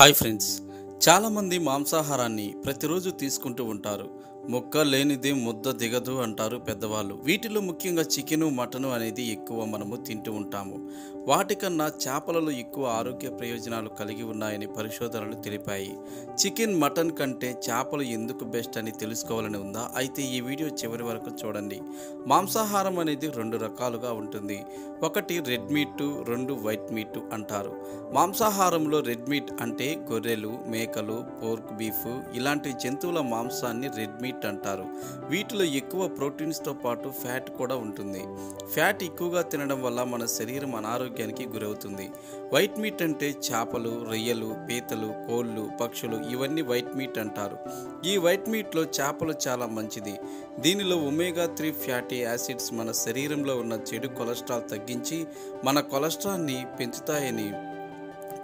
Hi friends, చాలామంది మాంసాహారాన్ని ప్రతిరోజు తీసుకుంటూ ఉంటారు. ముక్క లేనిదే ముద్ద దిగదు అంటారు పెద్దవాళ్ళు. వీటిలో ముఖ్యంగా చికెను, మటను అనేది ఎక్కువ మనము తింటూ ఉంటాము. వాటికన్నా చేపలలో ఎక్కువ ఆరోగ్య ప్రయోజనాలు కలిగి ఉన్నాయని పరిశోధనలు తెలిపాయి. చికెన్, మటన్ కంటే చేపలు ఎందుకు బెస్ట్ అని తెలుసుకోవాలని ఉందా? అయితే ఈ వీడియో చివరి వరకు చూడండి. మాంసాహారం అనేది రెండు రకాలుగా ఉంటుంది. ఒకటి రెడ్ మీట్, రెండు వైట్ మీట్ అంటారు. మాంసాహారంలో రెడ్ మీట్ అంటే గొర్రెలు, మేకలు, పోర్క్, బీఫ్ ఇలాంటి జంతువుల మాంసాన్ని రెడ్ మీట్ అంటారు. వీటిలో ఎక్కువ ప్రోటీన్స్తో పాటు ఫ్యాట్ కూడా ఉంటుంది. ఫ్యాట్ ఎక్కువగా తినడం వల్ల మన శరీరం అనారోగ్యానికి గురవుతుంది. వైట్ మీట్ అంటే చేపలు, రొయ్యలు, పీతలు, కోళ్ళు, పక్షులు ఇవన్నీ వైట్ మీట్ అంటారు. ఈ వైట్ మీట్లో చేపలు చాలా మంచిది. దీనిలో ఒమేగా 3 ఫ్యాటీ యాసిడ్స్ మన శరీరంలో ఉన్న చెడు కొలెస్ట్రాల్ తగ్గించి మన కొలెస్ట్రాల్ని పెంచుతాయని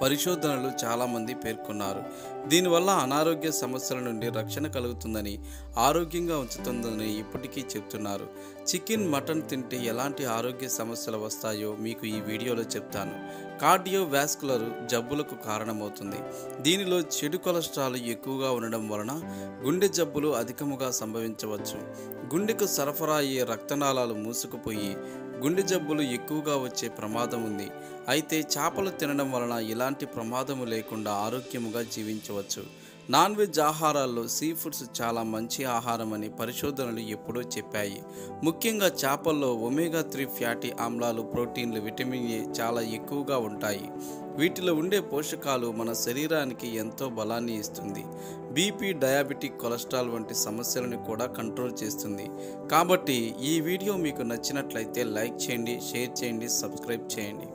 పరిశోధనలు చాలామంది పేర్కొన్నారు. దీనివల్ల అనారోగ్య సమస్యల నుండి రక్షణ కలుగుతుందని, ఆరోగ్యంగా ఉంచుతుందని ఇప్పటికీ చెప్తున్నారు. చికెన్, మటన్ తింటే ఎలాంటి ఆరోగ్య సమస్యలు వస్తాయో మీకు ఈ వీడియోలో చెప్తాను. కార్డియోవాస్కులర్ జబ్బులకు కారణమవుతుంది. దీనిలో చెడు కొలెస్ట్రాల్ ఎక్కువగా ఉండడం వలన గుండె జబ్బులు అధికముగా సంభవించవచ్చు. గుండెకు సరఫరా అయ్యే రక్తనాళాలు మూసుకుపోయి గుండె జబ్బులు ఎక్కువగా వచ్చే ప్రమాదం ఉంది. అయితే చేపలు తినడం వలన ఇలాంటి ప్రమాదము లేకుండా ఆరోగ్యముగా జీవించవచ్చు. నాన్ వెజ్ ఆహారాల్లో సీ ఫుడ్స్ చాలా మంచి ఆహారం అని పరిశోధనలు ఎప్పుడూ చెప్పాయి. ముఖ్యంగా చేపల్లో ఒమేగా 3 ఫ్యాటీ ఆమ్లాలు, ప్రోటీన్లు, విటమిన్ ఏ చాలా ఎక్కువగా ఉంటాయి. వీటిలో ఉండే పోషకాలు మన శరీరానికి ఎంతో బలాన్ని ఇస్తుంది. బీపీ, డయాబెటిక్, కొలెస్ట్రాల్ వంటి సమస్యలను కూడా కంట్రోల్ చేస్తుంది. కాబట్టి ఈ వీడియో మీకు నచ్చినట్లయితే లైక్ చేయండి, షేర్ చేయండి, సబ్స్క్రైబ్ చేయండి.